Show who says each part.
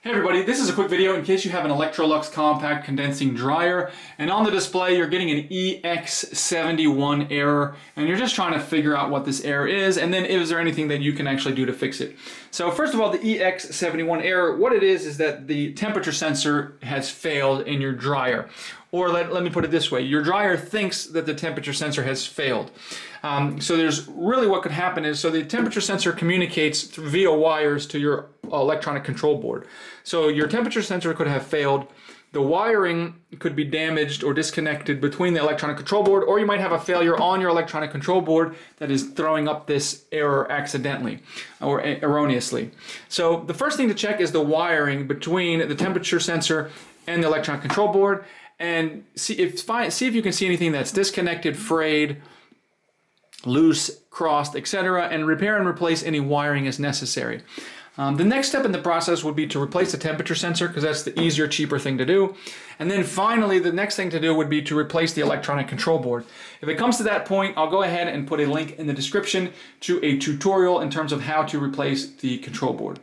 Speaker 1: Hey everybody, this is a quick video in case you have an Electrolux Compact condensing dryer and on the display you're getting an Ex71 error and you're just trying to figure out what this error is and then is there anything that you can actually do to fix it. So first of all, the Ex71 error, what it is that the temperature sensor has failed in your dryer. Or let me put it this way, your dryer thinks that the temperature sensor has failed. So there's really what could happen is, so the temperature sensor communicates via wires to your electronic control board. So your temperature sensor could have failed, the wiring could be damaged or disconnected between the electronic control board, or you might have a failure on your electronic control board that is throwing up this error accidentally or erroneously. So the first thing to check is the wiring between the temperature sensor and the electronic control board, and see if you can see anything that's disconnected, frayed, loose, crossed, etc., and repair and replace any wiring as necessary. The next step in the process would be to replace the temperature sensor, because that's the easier, cheaper thing to do. And then finally, the next thing to do would be to replace the electronic control board. If it comes to that point, I'll go ahead and put a link in the description to a tutorial in terms of how to replace the control board.